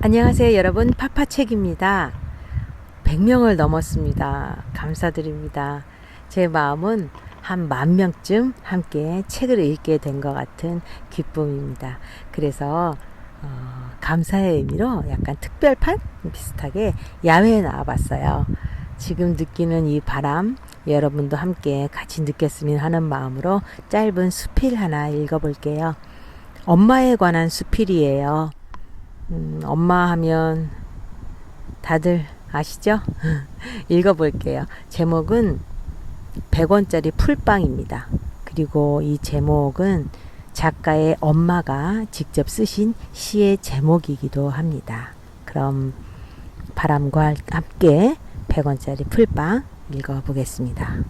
안녕하세요 여러분, 파파책입니다. 100명을 넘었습니다. 감사드립니다. 제 마음은 한 10,000명쯤 함께 책을 읽게 된 것 같은 기쁨입니다. 그래서 감사의 의미로 약간 특별판 비슷하게 야외에 나와봤어요. 지금 느끼는 이 바람, 여러분도 함께 같이 느꼈으면 하는 마음으로 짧은 수필 하나 읽어볼게요. 엄마에 관한 수필이에요. 엄마 하면 다들 아시죠? 읽어볼게요. 제목은 100원짜리 풀빵입니다. 그리고 이 제목은 작가의 엄마가 직접 쓰신 시의 제목이기도 합니다. 그럼 바람과 함께 100원짜리 풀빵 읽어보겠습니다.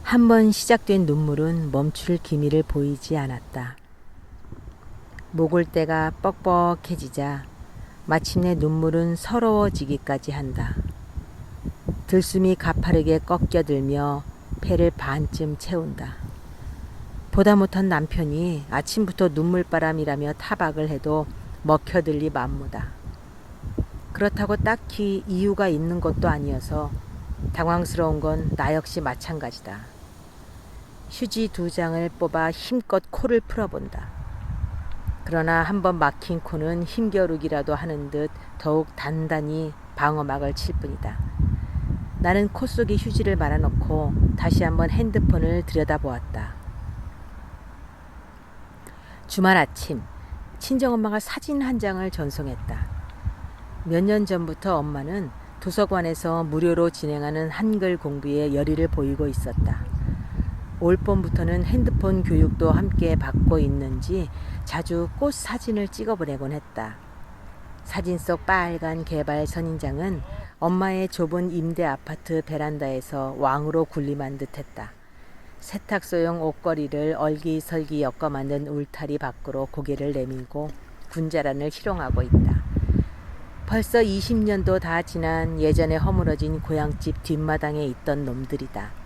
한번 시작된 눈물은 멈출 기미를 보이지 않았다. 목을때가 뻑뻑해지자 마침내 눈물은 서러워지기까지 한다. 들숨이 가파르게 꺾여들며 배를 반쯤 채운다. 보다 못한 남편이 아침부터 눈물바람이라며 타박을 해도 먹혀들리 만무다. 그렇다고 딱히 이유가 있는 것도 아니어서 당황스러운 건 나 역시 마찬가지다. 휴지 2장을 뽑아 힘껏 코를 풀어본다. 그러나 한번 막힌 코는 힘겨루기라도 하는 듯 더욱 단단히 방어막을 칠 뿐이다. 나는 코 속에 휴지를 말아놓고 다시 한번 핸드폰을 들여다보았다. 주말 아침, 친정엄마가 사진 한 장을 전송했다. 몇 년 전부터 엄마는 도서관에서 무료로 진행하는 한글 공부에 열의를 보이고 있었다. 올 봄부터는 핸드폰 교육도 함께 받고 있는지 자주 꽃 사진을 찍어보내곤 했다. 사진 속 빨간 개발 선인장은 엄마의 좁은 임대 아파트 베란다에서 왕으로 군림한 듯했다. 세탁소용 옷걸이를 얼기설기 엮어 만든 울타리 밖으로 고개를 내밀고 군자란을 희롱하고 있다. 벌써 20년도 다 지난 예전에 허물어진 고향집 뒷마당에 있던 놈들이다.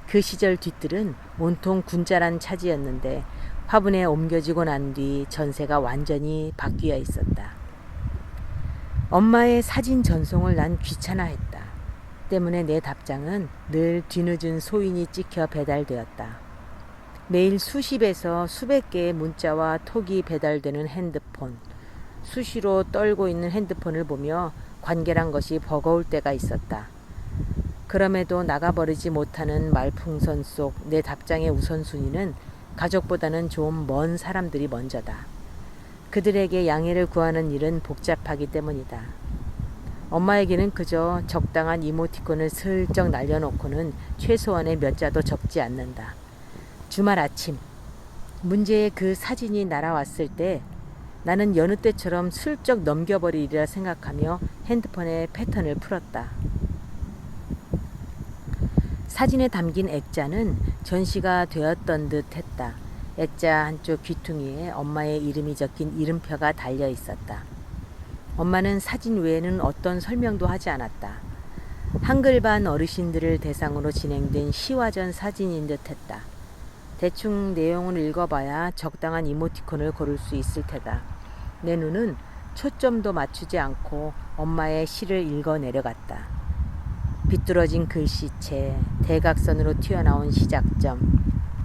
그 시절 뒤뜰은 온통 군자란 차지였는데 화분에 옮겨지고 난 뒤 전세가 완전히 바뀌어 있었다. 엄마의 사진 전송을 난 귀찮아했다. 때문에 내 답장은 늘 뒤늦은 소인이 찍혀 배달되었다. 매일 수십에서 수백 개의 문자와 톡이 배달되는 핸드폰, 수시로 떨고 있는 핸드폰을 보며 관계란 것이 버거울 때가 있었다. 그럼에도 나가버리지 못하는 말풍선 속 내 답장의 우선순위는 가족보다는 좀 먼 사람들이 먼저다. 그들에게 양해를 구하는 일은 복잡하기 때문이다. 엄마에게는 그저 적당한 이모티콘을 슬쩍 날려놓고는 최소한의 몇 자도 적지 않는다. 주말 아침, 문제의 그 사진이 날아왔을 때 나는 여느 때처럼 슬쩍 넘겨버리리라 생각하며 핸드폰의 패턴을 풀었다. 사진에 담긴 액자는 전시가 되었던 듯 했다. 액자 한쪽 귀퉁이에 엄마의 이름이 적힌 이름표가 달려 있었다. 엄마는 사진 외에는 어떤 설명도 하지 않았다. 한글반 어르신들을 대상으로 진행된 시화전 사진인 듯 했다. 대충 내용을 읽어봐야 적당한 이모티콘을 고를 수 있을 테다. 내 눈은 초점도 맞추지 않고 엄마의 시를 읽어 내려갔다. 비뚤어진 글씨체, 대각선으로 튀어나온 시작점,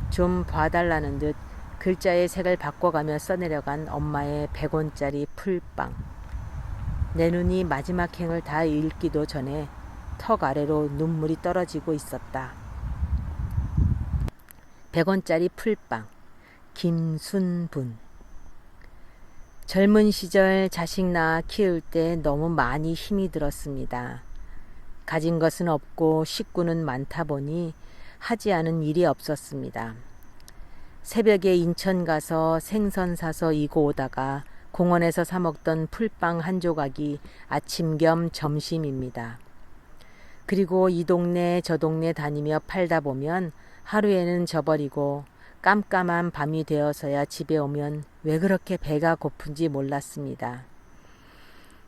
좀 봐달라는 듯 글자의 색을 바꿔가며 써내려간 엄마의 100원짜리 풀빵. 내 눈이 마지막 행을 다 읽기도 전에 턱 아래로 눈물이 떨어지고 있었다. 100원짜리 풀빵, 김순분. 젊은 시절 자식 낳아 키울 때 너무 많이 힘이 들었습니다. 가진 것은 없고 식구는 많다 보니 하지 않은 일이 없었습니다. 새벽에 인천 가서 생선 사서 이고 오다가 공원에서 사 먹던 풀빵 한 조각이 아침 겸 점심입니다. 그리고 이 동네 저 동네 다니며 팔다 보면 하루에는 져버리고 깜깜한 밤이 되어서야 집에 오면 왜 그렇게 배가 고픈지 몰랐습니다.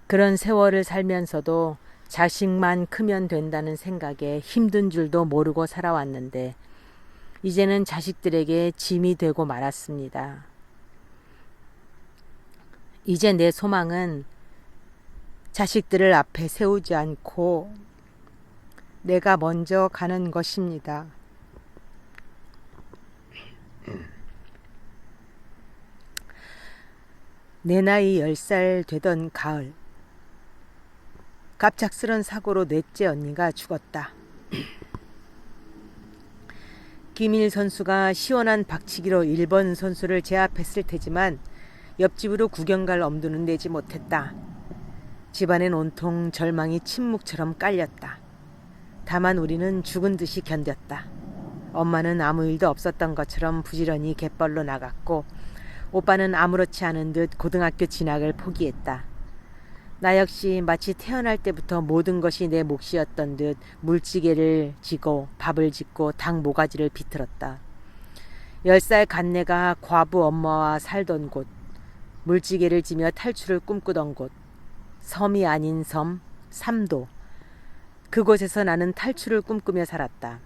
그런 세월을 살면서도 자식만 크면 된다는 생각에 힘든 줄도 모르고 살아왔는데 이제는 자식들에게 짐이 되고 말았습니다. 이제 내 소망은 자식들을 앞에 세우지 않고 내가 먼저 가는 것입니다. 내 나이 10살 되던 가을, 갑작스런 사고로 넷째 언니가 죽었다. 김일 선수가 시원한 박치기로 일본 선수를 제압했을 테지만 옆집으로 구경 갈 엄두는 내지 못했다. 집안엔 온통 절망이 침묵처럼 깔렸다. 다만 우리는 죽은 듯이 견뎠다. 엄마는 아무 일도 없었던 것처럼 부지런히 갯벌로 나갔고 오빠는 아무렇지 않은 듯 고등학교 진학을 포기했다. 나 역시 마치 태어날 때부터 모든 것이 내 몫이었던 듯 물지개를 지고 밥을 짓고 닭 모가지를 비틀었다. 10살 간내가 과부 엄마와 살던 곳, 물지개를 지며 탈출을 꿈꾸던 곳, 섬이 아닌 섬, 삼도. 그곳에서 나는 탈출을 꿈꾸며 살았다.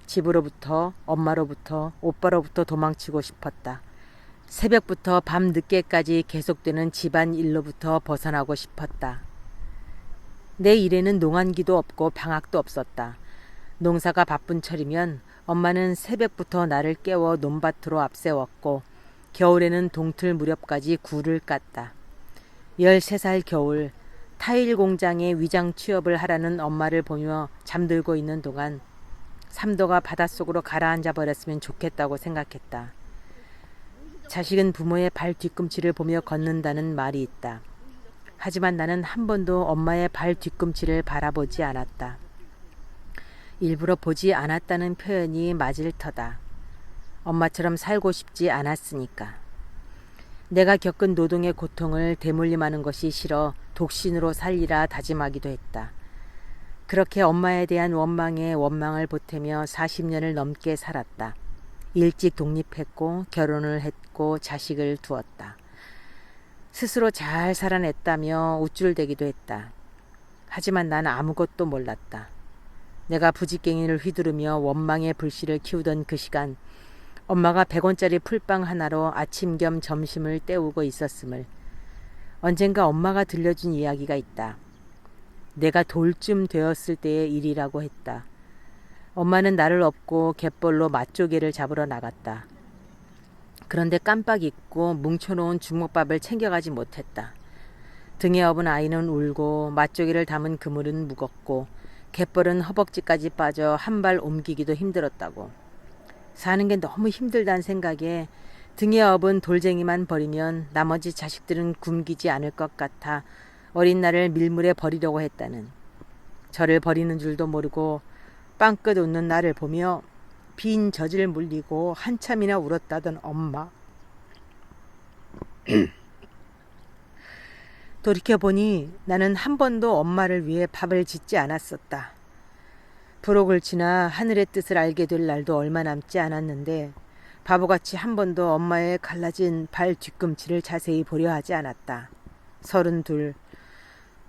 집으로부터, 엄마로부터, 오빠로부터 도망치고 싶었다. 새벽부터 밤 늦게까지 계속되는 집안 일로부터 벗어나고 싶었다. 내 일에는 농한기도 없고 방학도 없었다. 농사가 바쁜 철이면 엄마는 새벽부터 나를 깨워 논밭으로 앞세웠고 겨울에는 동틀 무렵까지 굴을 깠다. 13살 겨울 타일 공장에 위장 취업을 하라는 엄마를 보며 잠들고 있는 동안 삼도가 바닷속으로 가라앉아 버렸으면 좋겠다고 생각했다. 자식은 부모의 발 뒤꿈치를 보며 걷는다는 말이 있다. 하지만 나는 한 번도 엄마의 발 뒤꿈치를 바라보지 않았다. 일부러 보지 않았다는 표현이 맞을 터다. 엄마처럼 살고 싶지 않았으니까. 내가 겪은 노동의 고통을 대물림하는 것이 싫어 독신으로 살리라 다짐하기도 했다. 그렇게 엄마에 대한 원망에 원망을 보태며 40년을 넘게 살았다. 일찍 독립했고 결혼을 했고 자식을 두었다. 스스로 잘 살아냈다며 우쭐대기도 했다. 하지만 난 아무것도 몰랐다. 내가 부지깽이를 휘두르며 원망의 불씨를 키우던 그 시간 엄마가 100원짜리 풀빵 하나로 아침 겸 점심을 때우고 있었음을 언젠가 엄마가 들려준 이야기가 있다. 내가 돌쯤 되었을 때의 일이라고 했다. 엄마는 나를 업고 갯벌로 맛조개를 잡으러 나갔다. 그런데 깜빡 잊고 뭉쳐놓은 주먹밥을 챙겨가지 못했다. 등에 업은 아이는 울고 맛조개를 담은 그물은 무겁고 갯벌은 허벅지까지 빠져 한 발 옮기기도 힘들었다고. 사는 게 너무 힘들다는 생각에 등에 업은 돌쟁이만 버리면 나머지 자식들은 굶기지 않을 것 같아 어린 나를 밀물에 버리려고 했다는. 저를 버리는 줄도 모르고 빵긋 웃는 나를 보며 빈 젖을 물리고 한참이나 울었다던 엄마. 돌이켜보니 나는 한 번도 엄마를 위해 밥을 짓지 않았었다. 부록을 지나 하늘의 뜻을 알게 될 날도 얼마 남지 않았는데 바보같이 한 번도 엄마의 갈라진 발 뒤꿈치를 자세히 보려 하지 않았다. 32.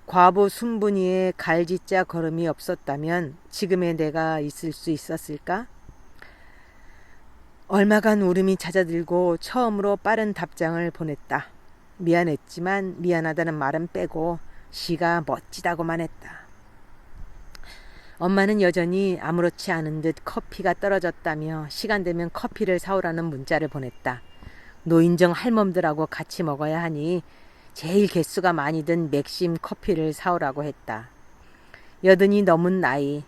과부 순분이의 갈짓자 걸음이 없었다면 지금의 내가 있을 수 있었을까? 얼마간 울음이 잦아들고 처음으로 빠른 답장을 보냈다. 미안했지만 미안하다는 말은 빼고 시가 멋지다고만 했다. 엄마는 여전히 아무렇지 않은 듯 커피가 떨어졌다며 시간 되면 커피를 사오라는 문자를 보냈다. 노인정 할멈들하고 같이 먹어야 하니 제일 개수가 많이 든 맥심 커피를 사오라고 했다. 80이 넘은 나이,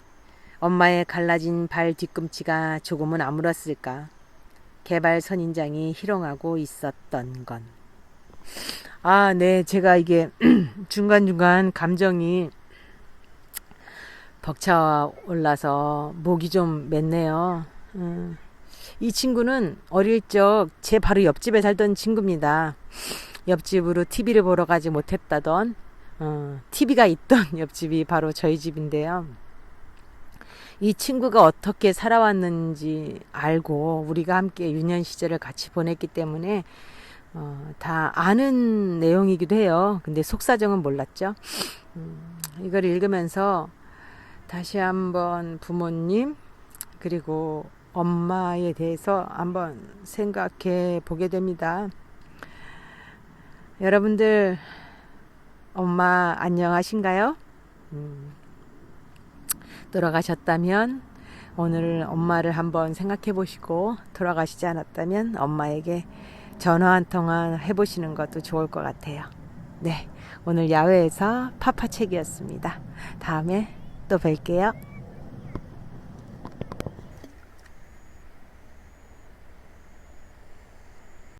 엄마의 갈라진 발 뒤꿈치가 조금은 아물었을까. 개발 선인장이 희롱하고 있었던 건. 네, 제가 이게 중간중간 감정이 벅차 올라서 목이 좀 맸네요. 이 친구는 어릴 적 제 바로 옆집에 살던 친구입니다. 옆집으로 TV를 보러 가지 못했다던 TV가 있던 옆집이 바로 저희 집인데요. 이 친구가 어떻게 살아왔는지 알고 우리가 함께 유년 시절을 같이 보냈기 때문에 다 아는 내용이기도 해요. 근데 속사정은 몰랐죠. 이걸 읽으면서 다시 한번 부모님 그리고 엄마에 대해서 한번 생각해 보게 됩니다. 여러분들 엄마 안녕하신가요? 돌아가셨다면 오늘 엄마를 한번 생각해 보시고, 돌아가시지 않았다면 엄마에게 전화 한 통화 해보시는 것도 좋을 것 같아요. 네, 오늘 야외에서 파파책이었습니다. 다음에 또 뵐게요.